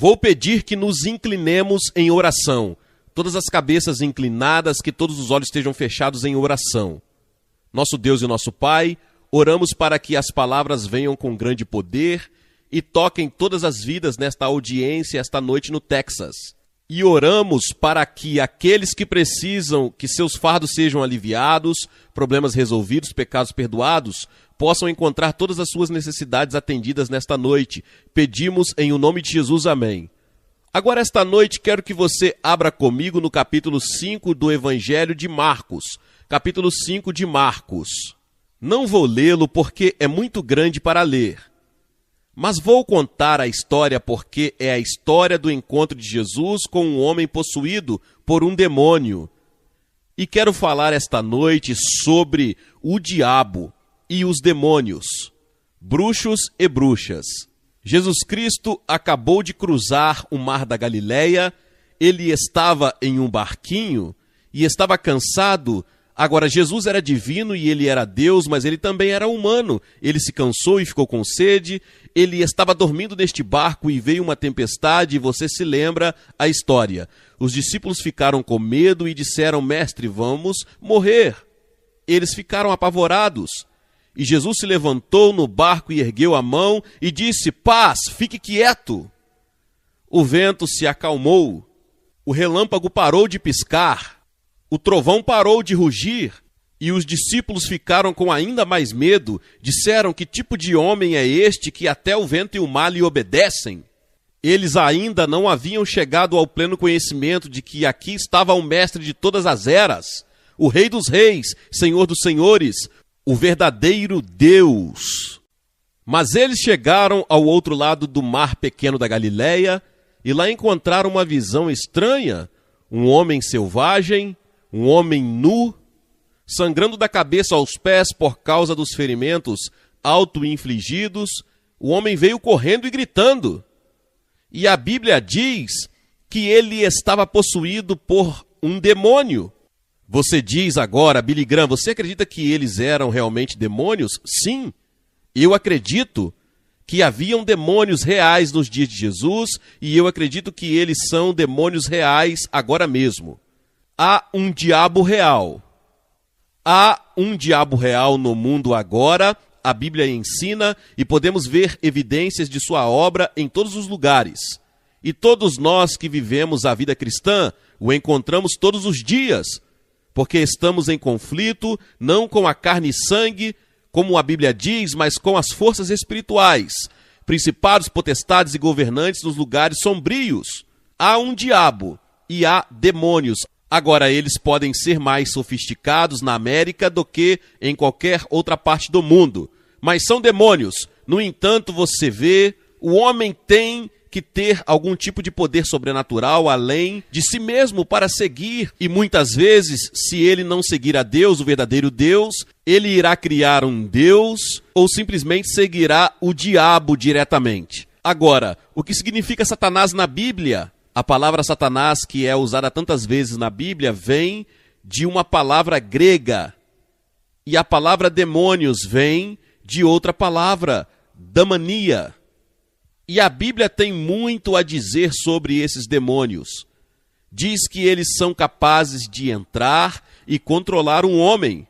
Vou pedir que nos inclinemos em oração. Todas as cabeças inclinadas, que todos os olhos estejam fechados em oração. Nosso Deus e nosso Pai, oramos para que as palavras venham com grande poder e toquem todas as vidas nesta audiência esta noite no Texas. E oramos para que aqueles que precisam que seus fardos sejam aliviados, problemas resolvidos, pecados perdoados, possam encontrar todas as suas necessidades atendidas nesta noite. Pedimos em o nome de Jesus, amém. Agora, esta noite, quero que você abra comigo no capítulo 5 do Evangelho de Marcos. Capítulo 5 de Marcos. Não vou lê-lo porque é muito grande para ler. Mas vou contar a história porque é a história do encontro de Jesus com um homem possuído por um demônio. E quero falar esta noite sobre o diabo e os demônios, bruxos e bruxas. Jesus Cristo acabou de cruzar o mar da Galileia, ele estava em um barquinho e estava cansado. Agora, Jesus era divino e ele era Deus, mas ele também era humano. Ele se cansou e ficou com sede. Ele estava dormindo neste barco e veio uma tempestade, e você se lembra a história. Os discípulos ficaram com medo e disseram: Mestre, vamos morrer. Eles ficaram apavorados. E Jesus se levantou no barco e ergueu a mão e disse: Paz, fique quieto. O vento se acalmou. O relâmpago parou de piscar. O trovão parou de rugir, e os discípulos ficaram com ainda mais medo. Disseram: que tipo de homem é este que até o vento e o mar lhe obedecem? Eles ainda não haviam chegado ao pleno conhecimento de que aqui estava o mestre de todas as eras, o Rei dos reis, Senhor dos senhores, o verdadeiro Deus. Mas eles chegaram ao outro lado do mar pequeno da Galileia, e lá encontraram uma visão estranha, um homem selvagem, um homem nu, sangrando da cabeça aos pés por causa dos ferimentos auto-infligidos. O homem veio correndo e gritando. E a Bíblia diz que ele estava possuído por um demônio. Você diz agora, Billy Graham, você acredita que eles eram realmente demônios? Sim, eu acredito que haviam demônios reais nos dias de Jesus, e eu acredito que eles são demônios reais agora mesmo. Há um diabo real. Há um diabo real no mundo agora, a Bíblia ensina, e podemos ver evidências de sua obra em todos os lugares. E todos nós que vivemos a vida cristã o encontramos todos os dias, porque estamos em conflito, não com a carne e sangue, como a Bíblia diz, mas com as forças espirituais, principados, potestades e governantes nos lugares sombrios. Há um diabo e há demônios. Agora, eles podem ser mais sofisticados na América do que em qualquer outra parte do mundo, mas são demônios. No entanto, você vê, o homem tem que ter algum tipo de poder sobrenatural além de si mesmo para seguir, e muitas vezes, se ele não seguir a Deus, o verdadeiro Deus, ele irá criar um Deus ou simplesmente seguirá o diabo diretamente. Agora, o que significa Satanás na Bíblia? A palavra Satanás, que é usada tantas vezes na Bíblia, vem de uma palavra grega. E a palavra demônios vem de outra palavra, damania. E a Bíblia tem muito a dizer sobre esses demônios. Diz que eles são capazes de entrar e controlar um homem.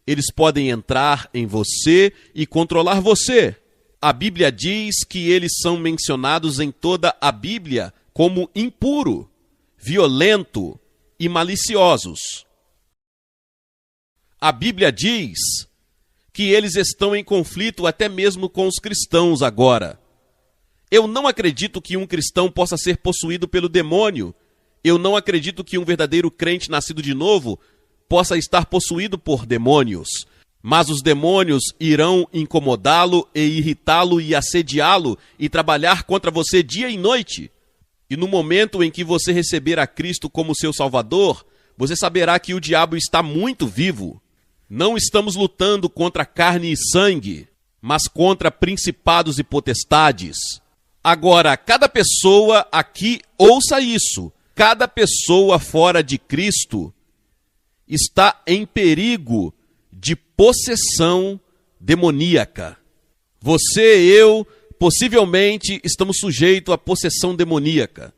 Eles podem entrar em você e controlar você. A Bíblia diz que eles são mencionados em toda a Bíblia como impuro, violento e maliciosos. A Bíblia diz que eles estão em conflito até mesmo com os cristãos agora. Eu não acredito que um cristão possa ser possuído pelo demônio. Eu não acredito que um verdadeiro crente nascido de novo possa estar possuído por demônios. Mas os demônios irão incomodá-lo e irritá-lo e assediá-lo e trabalhar contra você dia e noite. E no momento em que você receber a Cristo como seu Salvador, você saberá que o diabo está muito vivo. Não estamos lutando contra carne e sangue, mas contra principados e potestades. Agora, cada pessoa aqui, ouça isso, cada pessoa fora de Cristo está em perigo de possessão demoníaca. Você, eu, possivelmente estamos sujeitos à possessão demoníaca.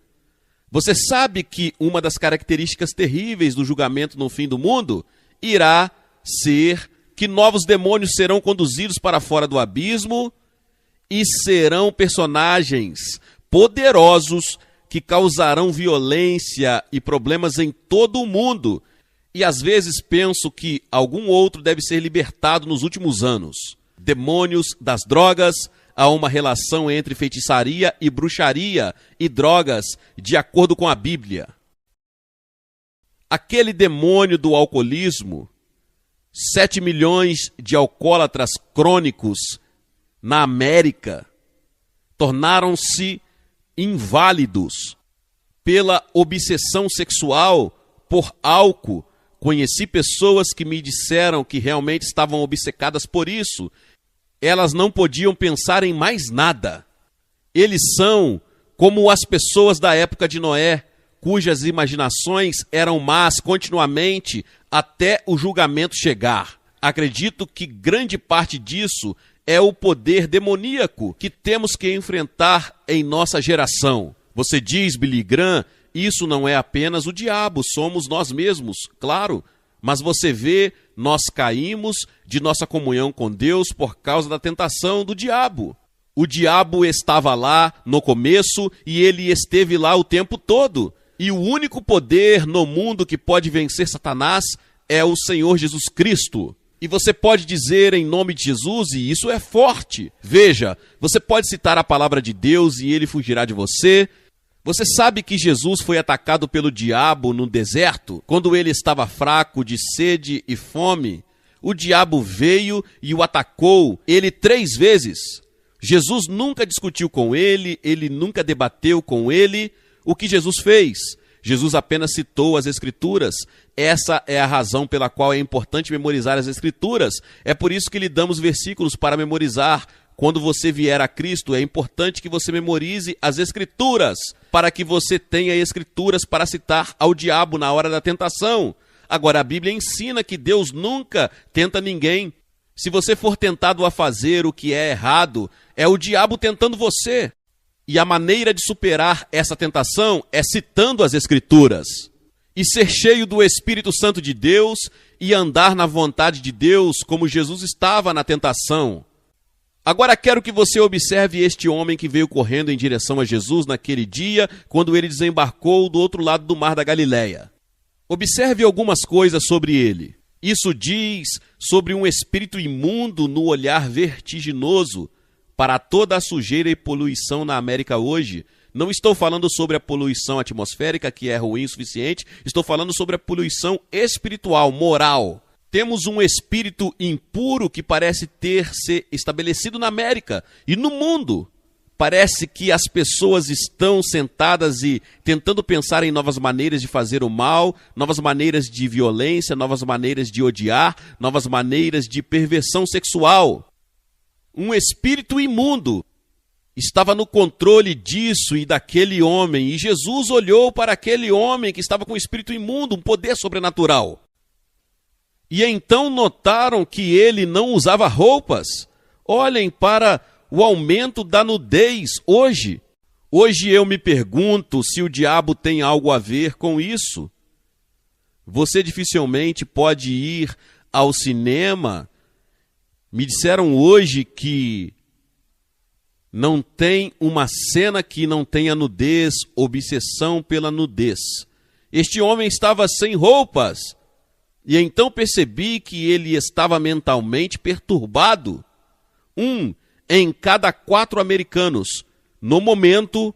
Você sabe que uma das características terríveis do julgamento no fim do mundo irá ser que novos demônios serão conduzidos para fora do abismo e serão personagens poderosos que causarão violência e problemas em todo o mundo. E às vezes penso que algum outro deve ser libertado nos últimos anos. Demônios das drogas, há uma relação entre feitiçaria e bruxaria e drogas, de acordo com a Bíblia. Aquele demônio do alcoolismo, 7 milhões de alcoólatras crônicos na América tornaram-se inválidos pela obsessão sexual por álcool. Conheci pessoas que me disseram que realmente estavam obcecadas por isso. Elas não podiam pensar em mais nada. Eles são como as pessoas da época de Noé, cujas imaginações eram más continuamente até o julgamento chegar. Acredito que grande parte disso é o poder demoníaco que temos que enfrentar em nossa geração. Você diz, Billy Graham, isso não é apenas o diabo, somos nós mesmos, claro. Mas você vê, nós caímos de nossa comunhão com Deus por causa da tentação do diabo. O diabo estava lá no começo e ele esteve lá o tempo todo. E o único poder no mundo que pode vencer Satanás é o Senhor Jesus Cristo. E você pode dizer em nome de Jesus, e isso é forte. Veja, você pode citar a palavra de Deus e ele fugirá de você. Você sabe que Jesus foi atacado pelo diabo no deserto, quando ele estava fraco de sede e fome? O diabo veio e o atacou, ele 3 vezes. Jesus nunca discutiu com ele nunca debateu com ele. O que Jesus fez? Jesus apenas citou as Escrituras. Essa é a razão pela qual é importante memorizar as Escrituras. É por isso que lhe damos versículos para memorizar. Quando você vier a Cristo, é importante que você memorize as Escrituras, para que você tenha Escrituras para citar ao diabo na hora da tentação. Agora, a Bíblia ensina que Deus nunca tenta ninguém. Se você for tentado a fazer o que é errado, é o diabo tentando você. E a maneira de superar essa tentação é citando as Escrituras. E ser cheio do Espírito Santo de Deus e andar na vontade de Deus, como Jesus estava na tentação. Agora quero que você observe este homem que veio correndo em direção a Jesus naquele dia, quando ele desembarcou do outro lado do mar da Galileia. Observe algumas coisas sobre ele. Isso diz sobre um espírito imundo no olhar vertiginoso para toda a sujeira e poluição na América hoje. Não estou falando sobre a poluição atmosférica, que é ruim o suficiente, estou falando sobre a poluição espiritual, moral. Temos um espírito impuro que parece ter se estabelecido na América e no mundo. Parece que as pessoas estão sentadas e tentando pensar em novas maneiras de fazer o mal, novas maneiras de violência, novas maneiras de odiar, novas maneiras de perversão sexual. Um espírito imundo estava no controle disso e daquele homem, e Jesus olhou para aquele homem que estava com um espírito imundo, um poder sobrenatural. E então notaram que ele não usava roupas. Olhem para o aumento da nudez hoje. Hoje eu me pergunto se o diabo tem algo a ver com isso. Você dificilmente pode ir ao cinema. Me disseram hoje que não tem uma cena que não tenha nudez, obsessão pela nudez. Este homem estava sem roupas. E então percebi que ele estava mentalmente perturbado. 1 em cada 4 americanos. No momento,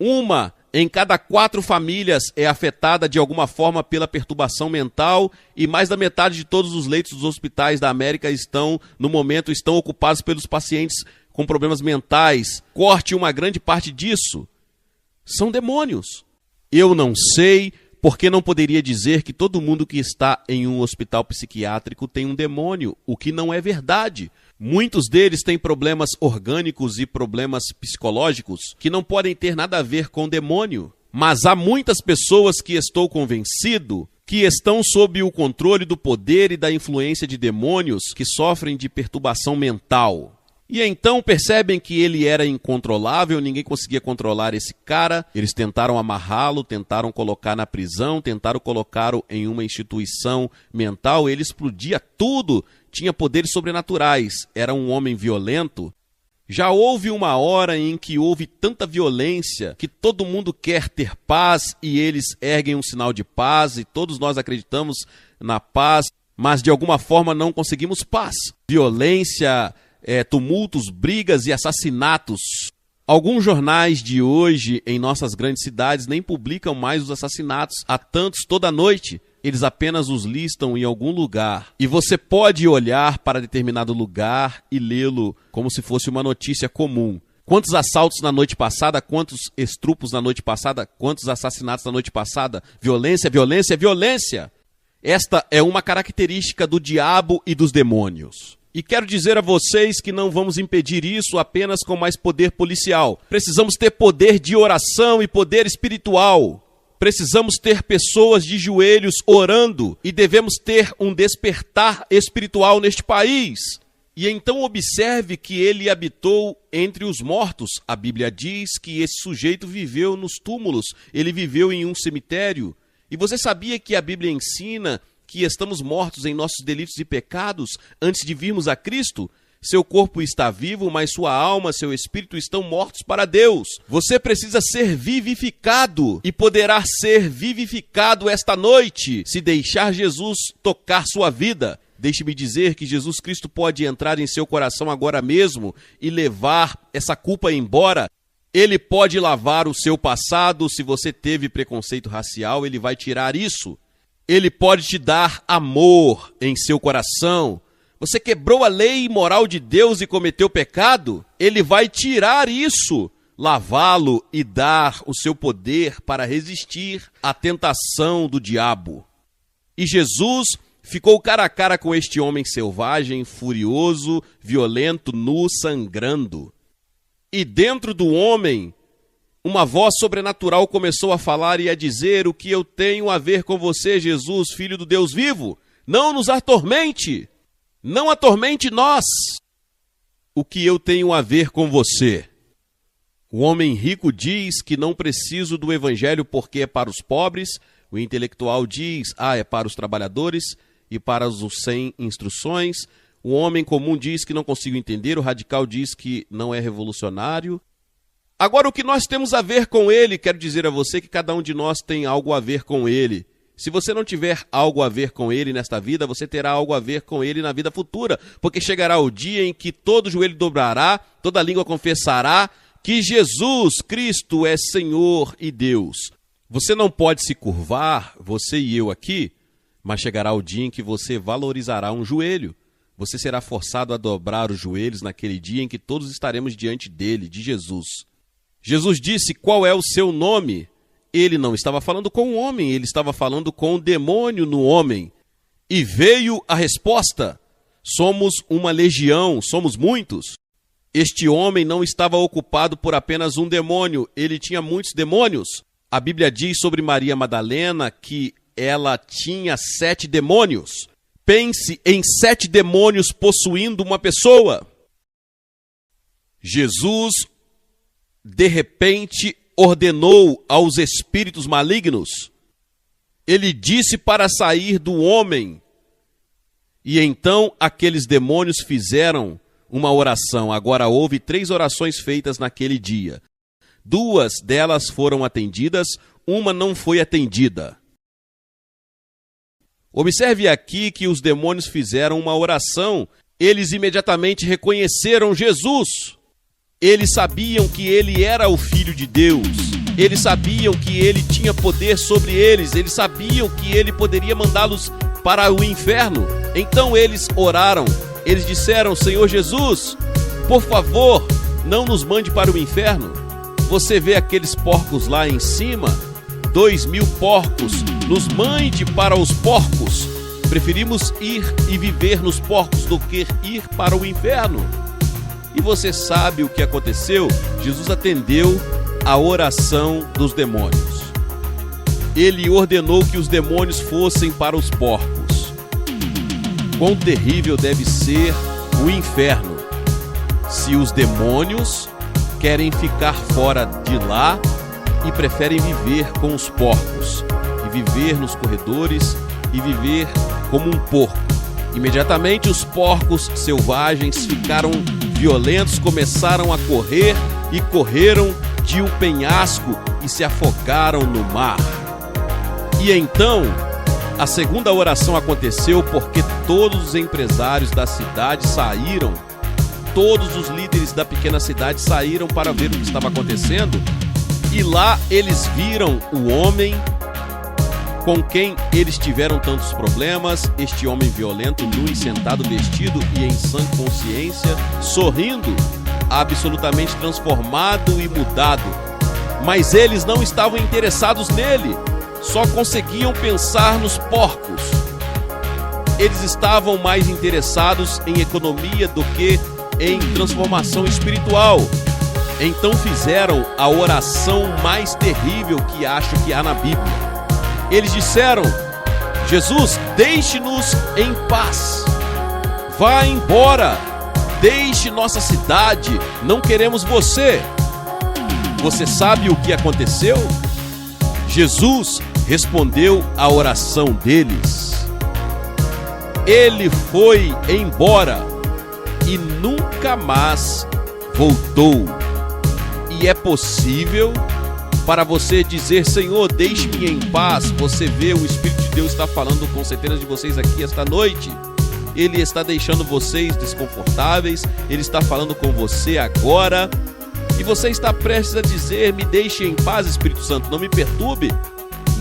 1 em cada 4 famílias é afetada de alguma forma pela perturbação mental e mais da metade de todos os leitos dos hospitais da América no momento, estão ocupados pelos pacientes com problemas mentais. Corte uma grande parte disso. São demônios. Eu não sei porque não poderia dizer que todo mundo que está em um hospital psiquiátrico tem um demônio, o que não é verdade. Muitos deles têm problemas orgânicos e problemas psicológicos que não podem ter nada a ver com demônio. Mas há muitas pessoas que estou convencido que estão sob o controle do poder e da influência de demônios que sofrem de perturbação mental. E então percebem que ele era incontrolável, ninguém conseguia controlar esse cara. Eles tentaram amarrá-lo, tentaram colocar na prisão, tentaram colocá-lo em uma instituição mental. Ele explodia tudo, tinha poderes sobrenaturais, era um homem violento. Já houve uma hora em que houve tanta violência que todo mundo quer ter paz e eles erguem um sinal de paz e todos nós acreditamos na paz, mas de alguma forma não conseguimos paz. Violência, tumultos, brigas e assassinatos. Alguns jornais de hoje em nossas grandes cidades nem publicam mais os assassinatos. Há tantos toda noite. Eles apenas os listam em algum lugar. E você pode olhar para determinado lugar e lê-lo como se fosse uma notícia comum. Quantos assaltos na noite passada? Quantos estrupos na noite passada? Quantos assassinatos na noite passada? Violência, violência, violência. Esta é uma característica do diabo e dos demônios. E quero dizer a vocês que não vamos impedir isso apenas com mais poder policial. Precisamos ter poder de oração e poder espiritual. Precisamos ter pessoas de joelhos orando e devemos ter um despertar espiritual neste país. E então observe que ele habitou entre os mortos. A Bíblia diz que esse sujeito viveu nos túmulos, ele viveu em um cemitério. E você sabia que a Bíblia ensina que estamos mortos em nossos delitos e pecados antes de virmos a Cristo? Seu corpo está vivo, mas sua alma, seu espírito estão mortos para Deus. Você precisa ser vivificado e poderá ser vivificado esta noite se deixar Jesus tocar sua vida. Deixe-me dizer que Jesus Cristo pode entrar em seu coração agora mesmo e levar essa culpa embora. Ele pode lavar o seu passado. Se você teve preconceito racial, ele vai tirar isso. Ele pode te dar amor em seu coração. Você quebrou a lei moral de Deus e cometeu pecado? Ele vai tirar isso, lavá-lo e dar o seu poder para resistir à tentação do diabo. E Jesus ficou cara a cara com este homem selvagem, furioso, violento, nu, sangrando. E dentro do homem, uma voz sobrenatural começou a falar e a dizer: o que eu tenho a ver com você, Jesus, Filho do Deus vivo? Não nos atormente, não atormente nós. O que eu tenho a ver com você? O homem rico diz que não preciso do evangelho porque é para os pobres. O intelectual diz, é para os trabalhadores e para os sem instruções. O homem comum diz que não consigo entender. O radical diz que não é revolucionário. Agora, o que nós temos a ver com ele? Quero dizer a você que cada um de nós tem algo a ver com ele. Se você não tiver algo a ver com ele nesta vida, você terá algo a ver com ele na vida futura. Porque chegará o dia em que todo joelho dobrará, toda língua confessará que Jesus Cristo é Senhor e Deus. Você não pode se curvar, você e eu aqui, mas chegará o dia em que você valorizará um joelho. Você será forçado a dobrar os joelhos naquele dia em que todos estaremos diante dele, de Jesus. Jesus disse: qual é o seu nome? Ele não estava falando com o homem, ele estava falando com o demônio no homem. E veio a resposta: somos uma legião, somos muitos. Este homem não estava ocupado por apenas um demônio, ele tinha muitos demônios. A Bíblia diz sobre Maria Madalena que ela tinha 7 demônios. Pense em 7 demônios possuindo uma pessoa. Jesus, de repente, ordenou aos espíritos malignos. Ele disse para sair do homem. E então aqueles demônios fizeram uma oração. Agora houve 3 orações feitas naquele dia. 2 delas foram atendidas, uma não foi atendida. Observe aqui que os demônios fizeram uma oração. Eles imediatamente reconheceram Jesus. Eles sabiam que ele era o Filho de Deus. Eles sabiam que ele tinha poder sobre eles. Eles sabiam que ele poderia mandá-los para o inferno. Então eles oraram. Eles disseram: Senhor Jesus, por favor, não nos mande para o inferno. Você vê aqueles porcos lá em cima? 2.000 porcos. Nos mande para os porcos. Preferimos ir e viver nos porcos do que ir para o inferno. E você sabe o que aconteceu? Jesus atendeu a oração dos demônios. Ele ordenou que os demônios fossem para os porcos. Quão terrível deve ser o inferno. se os demônios querem ficar fora de lá e preferem viver com os porcos, e viver nos corredores, e viver como um porco. Imediatamente os porcos selvagens ficaram violentos, começaram a correr e correram de um penhasco e se afogaram no mar. E então a segunda oração aconteceu porque todos os empresários da cidade saíram, todos os líderes da pequena cidade saíram para ver o que estava acontecendo, e lá eles viram o homem com quem eles tiveram tantos problemas, este homem violento, nu e sentado, vestido e em sã consciência, sorrindo, absolutamente transformado e mudado. Mas eles não estavam interessados nele, só conseguiam pensar nos porcos. Eles estavam mais interessados em economia do que em transformação espiritual. Então fizeram a oração mais terrível que acho que há na Bíblia. Eles disseram: Jesus, deixe-nos em paz. Vá embora. Deixe nossa cidade. Não queremos você. Você sabe o que aconteceu? Jesus respondeu à oração deles. Ele foi embora e nunca mais voltou. E é possível para você dizer: Senhor, deixe-me em paz. Você vê, o Espírito de Deus está falando com centenas de vocês aqui esta noite. Ele está deixando vocês desconfortáveis. Ele está falando com você agora. E você está prestes a dizer: me deixe em paz, Espírito Santo. Não me perturbe.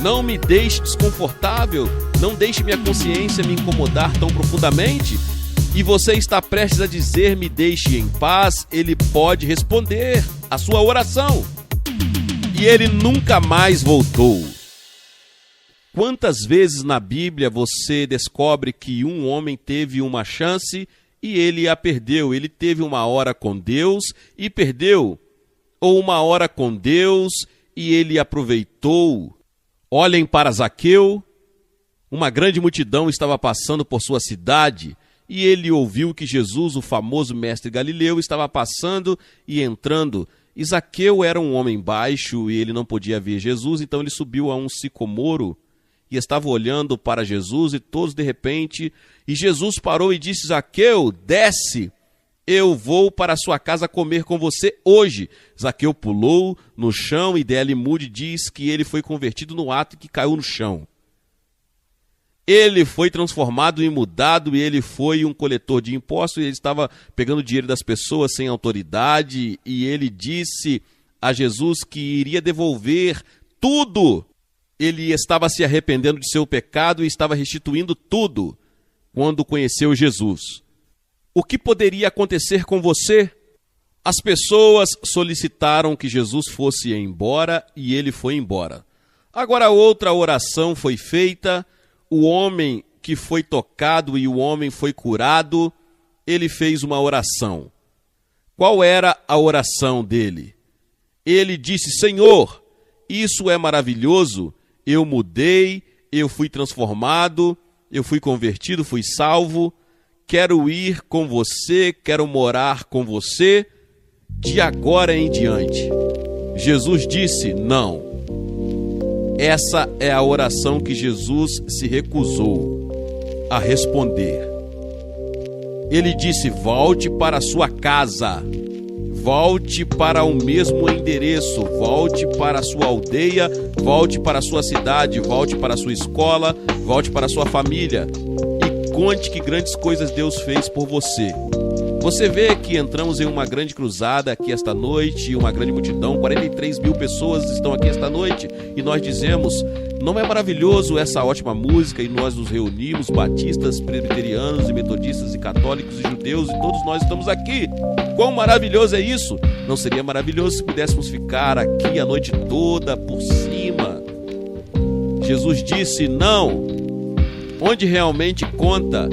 Não me deixe desconfortável. Não deixe minha consciência me incomodar tão profundamente. E você está prestes a dizer: me deixe em paz. Ele pode responder a sua oração. E ele nunca mais voltou. Quantas vezes na Bíblia você descobre que um homem teve uma chance e ele a perdeu? Ele teve uma hora com Deus e perdeu. Ou uma hora com Deus e ele aproveitou. Olhem para Zaqueu. Uma grande multidão estava passando por sua cidade e ele ouviu que Jesus, o famoso mestre Galileu, estava passando e entrando. E Zaqueu era um homem baixo e ele não podia ver Jesus, então ele subiu a um sicomoro e estava olhando para Jesus, e todos de repente, e Jesus parou e disse: Zaqueu, desce, eu vou para a sua casa comer com você hoje. Zaqueu pulou no chão e D.L. Moody diz que ele foi convertido no ato que caiu no chão. Ele foi transformado e mudado, e ele foi um coletor de impostos, e ele estava pegando dinheiro das pessoas sem autoridade, e ele disse a Jesus que iria devolver tudo. Ele estava se arrependendo de seu pecado e estava restituindo tudo quando conheceu Jesus. O que poderia acontecer com você? As pessoas solicitaram que Jesus fosse embora e ele foi embora. Agora outra oração foi feita. O homem que foi tocado e o homem foi curado, ele fez uma oração. Qual era a oração dele? Ele disse: Senhor, isso é maravilhoso, eu mudei, eu fui transformado, eu fui convertido, fui salvo, quero ir com você, quero morar com você, de agora em diante. Jesus disse: não. Essa é a oração que Jesus se recusou a responder. Ele disse: volte para a sua casa, volte para o mesmo endereço, volte para a sua aldeia, volte para a sua cidade, volte para a sua escola, volte para a sua família e conte que grandes coisas Deus fez por você. Você vê que entramos em uma grande cruzada aqui esta noite, uma grande multidão, 43 mil pessoas estão aqui esta noite, e nós dizemos: não é maravilhoso essa ótima música? E nós nos reunimos, batistas, presbiterianos e metodistas e católicos e judeus, e todos nós estamos aqui. Quão maravilhoso é isso? Não seria maravilhoso se pudéssemos ficar aqui a noite toda por cima? Jesus disse: não. Onde realmente conta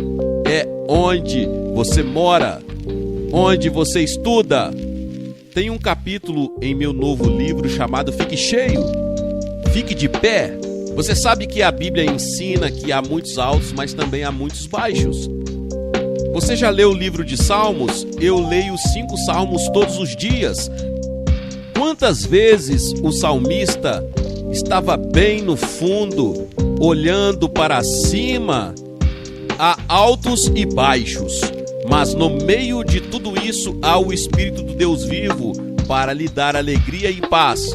é onde você mora, onde você estuda. Tem um capítulo em meu novo livro chamado Fique Cheio, Fique de Pé. Você sabe que a Bíblia ensina que há muitos altos, mas também há muitos baixos. Você já leu o livro de Salmos? Eu leio 5 salmos todos os dias. Quantas vezes o salmista estava bem no fundo, olhando para cima? Há altos e baixos, mas no meio de tudo isso há o Espírito do Deus vivo para lhe dar alegria e paz.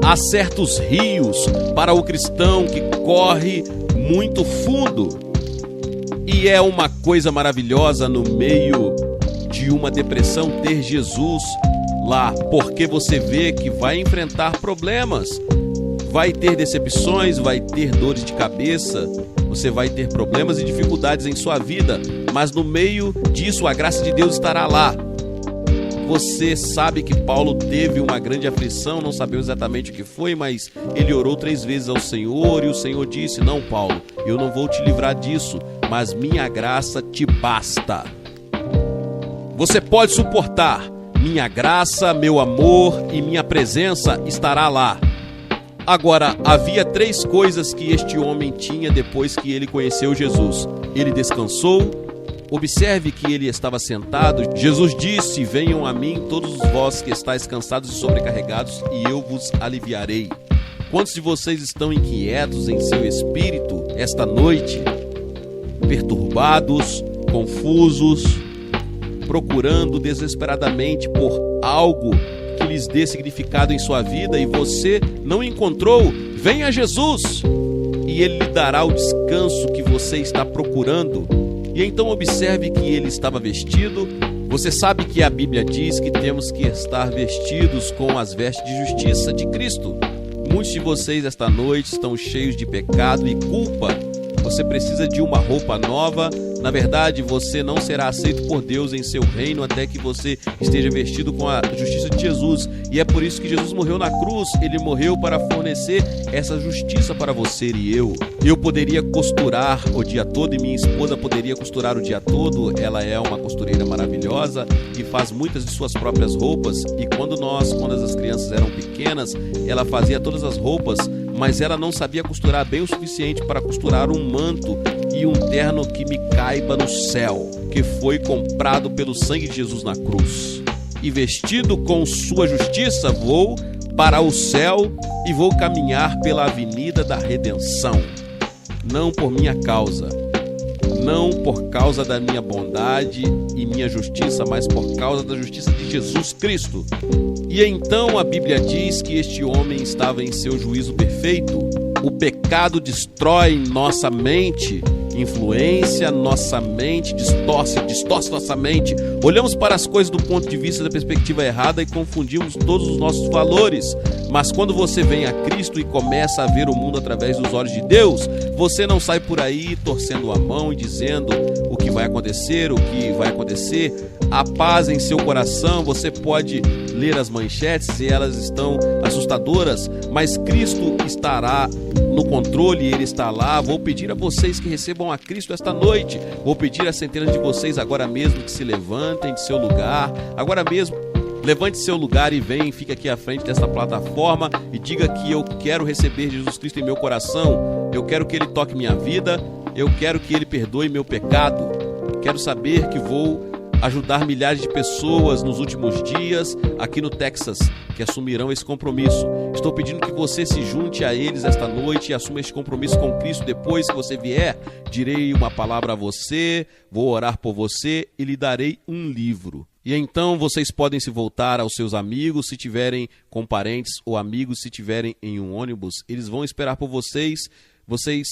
Há certos rios para o cristão que corre muito fundo. E é uma coisa maravilhosa no meio de uma depressão ter Jesus lá, porque você vê que vai enfrentar problemas, vai ter decepções, vai ter dores de cabeça, você vai ter problemas e dificuldades em sua vida, mas no meio disso a graça de Deus estará lá. Você sabe que Paulo teve uma grande aflição, não sabemos exatamente o que foi, mas ele orou 3 vezes ao Senhor e o Senhor disse: não, Paulo, eu não vou te livrar disso, mas minha graça te basta. Você pode suportar, minha graça, meu amor e minha presença estará lá. Agora, havia 3 coisas que este homem tinha depois que ele conheceu Jesus. Ele descansou. Observe que ele estava sentado. Jesus disse: venham a mim todos vós que estáis cansados e sobrecarregados, e eu vos aliviarei. Quantos de vocês estão inquietos em seu espírito esta noite? Perturbados, confusos, procurando desesperadamente por algo que lhes dê significado em sua vida e você não encontrou? Venha a Jesus e Ele lhe dará o descanso que você está procurando. E então observe que ele estava vestido. Você sabe que a Bíblia diz que temos que estar vestidos com as vestes de justiça de Cristo. Muitos de vocês esta noite estão cheios de pecado e culpa. Você precisa de uma roupa nova. Na verdade, você não será aceito por Deus em seu reino até que você esteja vestido com a justiça de Jesus. E é por isso que Jesus morreu na cruz. Ele morreu para fornecer essa justiça para você e eu. Eu poderia costurar o dia todo e minha esposa poderia costurar o dia todo. Ela é uma costureira maravilhosa e faz muitas de suas próprias roupas. E quando as crianças eram pequenas, ela fazia todas as roupas, mas ela não sabia costurar bem o suficiente para costurar um manto e um terno que me caiba no céu, que foi comprado pelo sangue de Jesus na cruz. E vestido com sua justiça, vou para o céu e vou caminhar pela avenida da redenção. Não por minha causa, não por causa da minha bondade e minha justiça, mas por causa da justiça de Jesus Cristo. E então a Bíblia diz que este homem estava em seu juízo perfeito. O pecado destrói nossa mente, influencia nossa mente, distorce nossa mente. Olhamos para as coisas do ponto de vista da perspectiva errada e confundimos todos os nossos valores. Mas quando você vem a Cristo e começa a ver o mundo através dos olhos de Deus, você não sai por aí torcendo a mão e dizendo o que vai acontecer, Há paz em seu coração. Você pode ler as manchetes e elas estão assustadoras, mas Cristo estará no controle, Ele está lá. Vou pedir a vocês que recebam a Cristo esta noite. Vou pedir a centenas de vocês agora mesmo que se levantem de seu lugar, agora mesmo. Levante seu lugar e vem, fique aqui à frente dessa plataforma e diga que eu quero receber Jesus Cristo em meu coração. Eu quero que Ele toque minha vida, eu quero que Ele perdoe meu pecado. Quero saber que vou ajudar milhares de pessoas nos últimos dias aqui no Texas que assumirão esse compromisso. Estou pedindo que você se junte a eles esta noite e assuma este compromisso com Cristo. Depois que você vier, direi uma palavra a você, vou orar por você e lhe darei um livro. E então vocês podem se voltar aos seus amigos, se tiverem com parentes ou amigos, se tiverem em um ônibus, eles vão esperar por vocês. Vocês